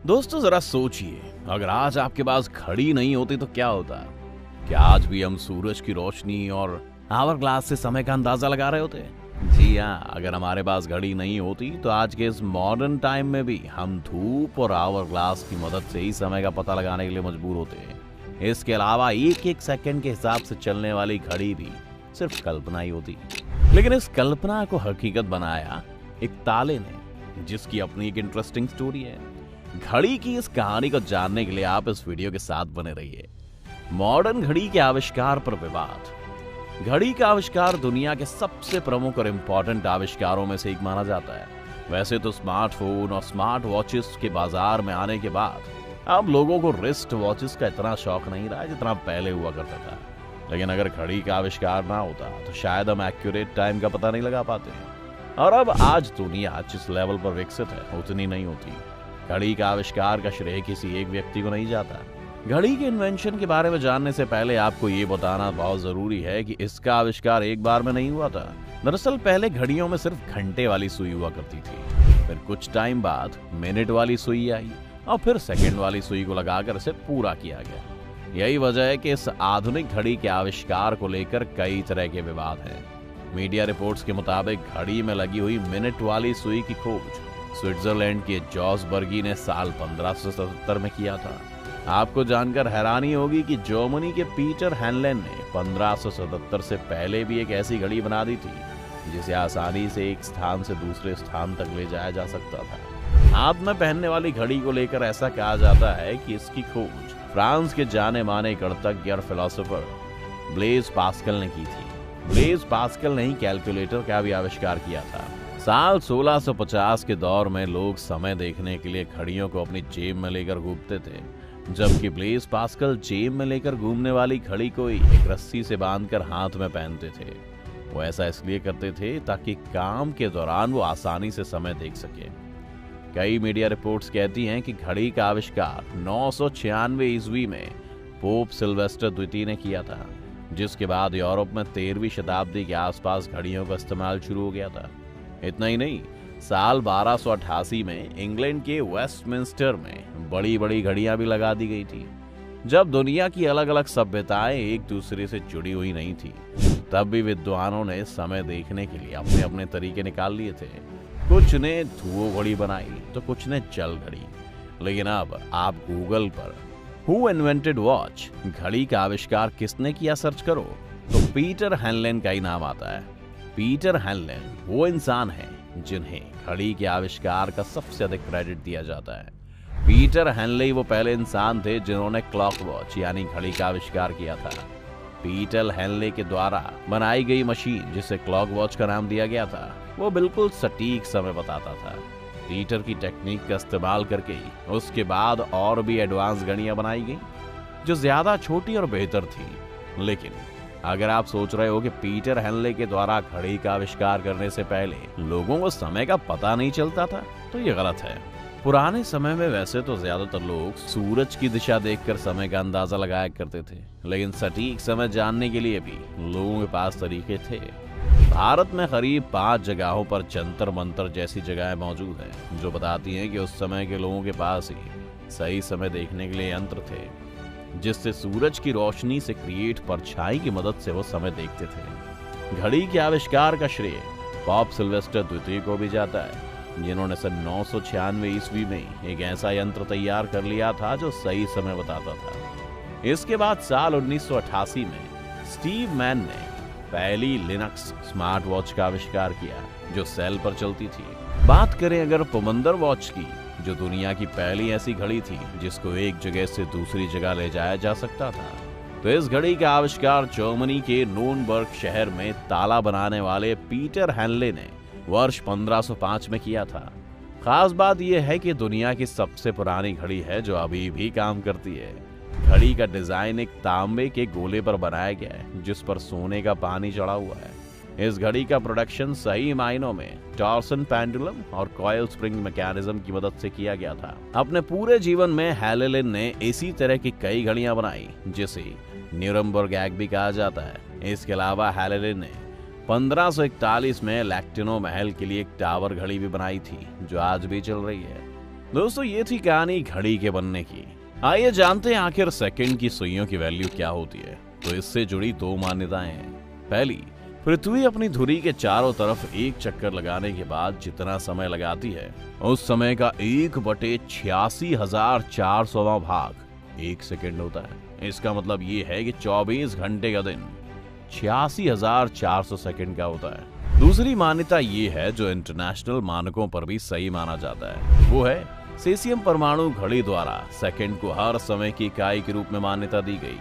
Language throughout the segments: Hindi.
दोस्तों जरा सोचिए, अगर आज आपके पास घड़ी नहीं होती तो क्या होता? क्या आज भी हम सूरज की रोशनी और आवर ग्लास से समय का अंदाजा लगा रहे होते? जी हाँ, अगर हमारे पास घड़ी नहीं होती तो आज के इस मॉडर्न टाइम में भी हम धूप और आवर ग्लास की मदद से ही समय का पता लगाने के लिए मजबूर होते हैं। इसके अलावा एक एक सेकंड के हिसाब से चलने वाली घड़ी भी सिर्फ कल्पना ही होती। लेकिन इस कल्पना को हकीकत बनाया एक ताले ने, जिसकी अपनी एक इंटरेस्टिंग स्टोरी है। घड़ी की इस कहानी को जानने के लिए आप इस वीडियो के साथ बने रहिए। मॉडर्न घड़ी के आविष्कार पर विवाद। घड़ी का आविष्कार दुनिया के सबसे प्रमुख और इम्पोर्टेंट आविष्कारों में से एक माना जाता है। वैसे तो स्मार्टफोन और स्मार्ट वॉचेस के बाजार में आने के बाद अब लोगों को रिस्ट वॉचेस का इतना शौक नहीं रहा जितना पहले हुआ करता था। लेकिन अगर घड़ी का आविष्कार ना होता तो शायद हम एक्यूरेट टाइम का पता नहीं लगा पाते। और अब आज दुनिया जिस लेवल पर विकसित है उतनी नहीं होती। घड़ी का आविष्कार का श्रेय किसी एक व्यक्ति को नहीं जाता। घड़ी के इन्वेंशन के बारे में जानने से पहले आपको ये बताना बहुत जरूरी है कि इसका आविष्कार एक बार में नहीं हुआ था। दरअसल पहले घड़ियों में सिर्फ घंटे वाली सुई हुआ करती थी। फिर कुछ टाइम बाद मिनट वाली सुई आई और फिर सेकंड वाली सुई को लगाकर इसे पूरा किया गया। यही वजह है कि इस आधुनिक घड़ी के आविष्कार को लेकर कई तरह के विवाद हैं। मीडिया रिपोर्ट्स के मुताबिक घड़ी में लगी हुई मिनट वाली सुई की खोज स्विट्जरलैंड के जॉस बर्गी ने साल 1577 में किया था। आपको जानकर हैरानी होगी कि जर्मनी के पीटर हैनलेन ने 1577 से पहले भी एक ऐसी घड़ी बना दी थी जिसे आसानी से एक स्थान से दूसरे स्थान तक ले जाया जा सकता था। हाथ में पहनने वाली घड़ी को लेकर ऐसा कहा जाता है कि इसकी खोज फ्रांस के जाने माने गणितज्ञ और फिलोसोफर ब्लेज पास्कल ने की थी। ब्लेज पास्कल ने ही कैलकुलेटर का भी आविष्कार किया था। साल 1650 के दौर में लोग समय देखने के लिए घड़ियों को अपनी जेब में लेकर घूमते थे, जबकि ब्लेज पास्कल जेब में लेकर घूमने वाली घड़ी को एक रस्सी से बांधकर हाथ में पहनते थे। वो ऐसा इसलिए करते थे ताकि काम के दौरान वो आसानी से समय देख सके। कई मीडिया रिपोर्ट्स कहती हैं कि घड़ी का आविष्कार 996 ईस्वी में पोप सिल्वेस्टर द्वितीय ने किया था, जिसके बाद यूरोप में 13वीं शताब्दी के आसपास घड़ियों का इस्तेमाल शुरू हो गया था। इतना ही नहीं, साल 1288 में इंग्लैंड के वेस्टमिंस्टर में बड़ी बड़ी घड़ियां भी लगा दी गई थी। जब दुनिया की अलग अलग सभ्यताएं एक दूसरे से जुड़ी हुई नहीं थी, तब भी विद्वानों ने समय देखने के लिए अपने अपने तरीके निकाल लिए थे। कुछ ने धुओं घड़ी बनाई तो कुछ ने जल घड़ी। लेकिन अब आप गूगल पर हु इन्वेंटेड वॉच, घड़ी का आविष्कार किसने किया, सर्च करो तो पीटर हैनलेन का ही नाम आता है। पीटर हैनलेन वो इंसान हैं जिन्हें घड़ी के आविष्कार का सबसे अधिक क्रेडिट दिया जाता है। पीटर हैनले वो पहले इंसान थे जिन्होंने क्लॉक वॉच यानी घड़ी का आविष्कार किया था। पीटर हैनले के द्वारा बनाई गई मशीन, जिसे क्लॉक वॉच का नाम दिया गया था, वो बिल्कुल सटीक समय बताता था। पीटर की टेक्निक का इस्तेमाल करके उसके बाद और भी एडवांस घड़ियां बनाई गई जो ज्यादा छोटी और बेहतर थी। लेकिन अगर आप सोच रहे हो कि पीटर हैनले के द्वारा घड़ी का आविष्कार करने से पहले लोगों को समय का पता नहीं चलता था, तो ये गलत है। पुराने समय में वैसे तो ज्यादातर लोग सूरज की दिशा देखकर समय का अंदाजा लगाया करते थे, लेकिन सटीक समय जानने के लिए भी लोगों के पास तरीके थे। भारत में करीब 5 जगहों पर जंतर मंतर जैसी जगहें मौजूद हैं जो बताती हैं कि उस समय के लोगों के पास ही सही समय देखने के लिए यंत्र थे, जिससे सूरज की रोशनी से क्रिएट परछाई की मदद से वो समय देखते थे। घड़ी के आविष्कार का श्रेय पोप सिल्वेस्टर द्वितीय को भी जाता है, जिन्होंने सन 996 ईस्वी में एक ऐसा यंत्र तैयार कर लिया था जो सही समय बताता था। इसके बाद साल 1988 में स्टीव मैन ने पहली लिनक्स स्मार्ट वॉच का आविष्कार किया जो सेल पर चलती थी। बात करें अगर पुमंदर वॉच की, जो दुनिया की पहली ऐसी घड़ी थी जिसको एक जगह से दूसरी जगह ले जाया जा सकता था, तो इस घड़ी का आविष्कार जर्मनी के नूर्नबर्ग शहर में ताला बनाने वाले पीटर हैनले ने वर्ष 1505 में किया था। खास बात यह है कि दुनिया की सबसे पुरानी घड़ी है जो अभी भी काम करती है। घड़ी का डिजाइन एक तांबे के गोले पर बनाया गया है जिस पर सोने का पानी चढ़ा हुआ है। इस घड़ी का प्रोडक्शन सही मायनों में टॉर्सन पेंडुलम और कॉइल स्प्रिंग मैकेनिज्म की मदद से किया गया था। अपने पूरे जीवन में हैनलेन ने इसी तरह की कई घड़ियां बनाई जिसे न्यूरमबर्ग एग भी कहा जाता है। इसके अलावा हैनलेन ने 1541 में लैक्टिनो महल के लिए एक टावर घड़ी भी बनाई थी जो आज भी चल रही है। दोस्तों ये थी कहानी घड़ी के बनने की। आइए जानते हैं आखिर सेकंड की सुइयों की वैल्यू क्या होती है। तो इससे जुड़ी दो मान्यताएं हैं। पहली, पृथ्वी अपनी धुरी के चारों तरफ एक चक्कर लगाने के बाद जितना समय लगाती है उस समय का 1/86,400वां भाग 1 सेकंड होता है। इसका मतलब ये है कि 24 घंटे का दिन 86,400 सेकंड का होता है। दूसरी मान्यता ये है जो इंटरनेशनल मानकों पर भी सही माना जाता है, वो है सेसियम परमाणु घड़ी द्वारा सेकंड को हर समय की इकाई के रूप में मान्यता दी गई।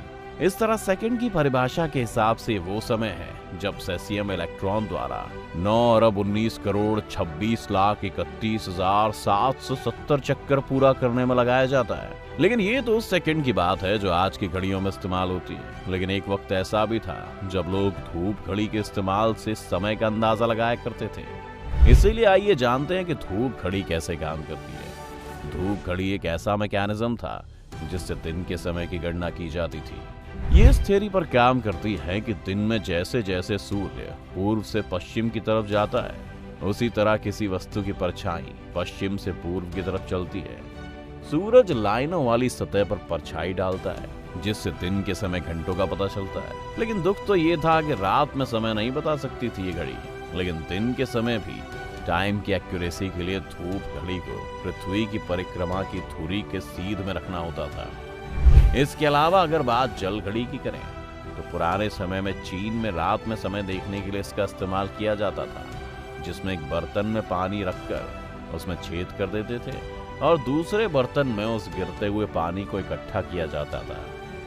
इस तरह सेकंड की परिभाषा के हिसाब से वो समय है जब सेसियम इलेक्ट्रॉन द्वारा 9,19,26,31,770 चक्कर पूरा करने में लगाया जाता है। लेकिन ये तो उस सेकंड की बात है जो आज की घड़ियों में इस्तेमाल होती है। लेकिन एक वक्त ऐसा भी था जब लोग धूप घड़ी के इस्तेमाल से समय का अंदाजा लगाया करते थे। इसीलिए आइए जानते हैं कि धूप घड़ी कैसे काम करती है। धूप घड़ी एक ऐसा मैकेनिज्म था जिससे दिन के समय की गणना की जाती थी। ये इस थ्योरी पर काम करती है कि दिन में जैसे जैसे सूर्य पूर्व से पश्चिम की तरफ जाता है उसी तरह किसी वस्तु की परछाई पश्चिम से पूर्व की तरफ चलती है। सूरज लाइनों वाली सतह पर परछाई डालता है जिससे दिन के समय घंटों का पता चलता है। लेकिन दुख तो ये था कि रात में समय नहीं बता सकती थी ये घड़ी, लेकिन दिन के समय भी टाइम की एक्यूरेसी के लिए धूप घड़ी को पृथ्वी की परिक्रमा की धुरी के सीध में रखना होता था। इसके अलावा अगर बात जल घड़ी की करें तो पुराने समय में चीन में रात में समय देखने के लिए इसका इस्तेमाल किया जाता था, जिसमें एक बर्तन में पानी रखकर उसमें छेद कर देते थे और दूसरे बर्तन में उस गिरते हुए पानी को इकट्ठा किया जाता था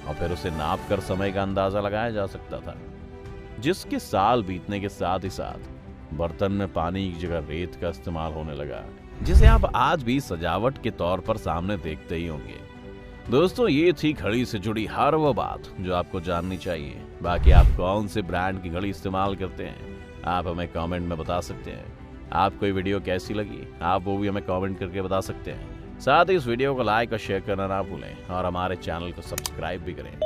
और फिर उसे नाप कर समय का अंदाजा लगाया जा सकता था। जिसके साल बीतने के साथ ही साथ बर्तन में पानी की जगह रेत का इस्तेमाल होने लगा, जिसे आप आज भी सजावट के तौर पर सामने देखते ही होंगे। दोस्तों ये थी घड़ी से जुड़ी हर वो बात जो आपको जाननी चाहिए। बाकी आप कौन से ब्रांड की घड़ी इस्तेमाल करते हैं आप हमें कमेंट में बता सकते हैं। आपको ये वीडियो कैसी लगी आप वो भी हमें कमेंट करके बता सकते हैं। साथ ही इस वीडियो को लाइक और शेयर करना ना भूलें और हमारे चैनल को सब्सक्राइब भी करें।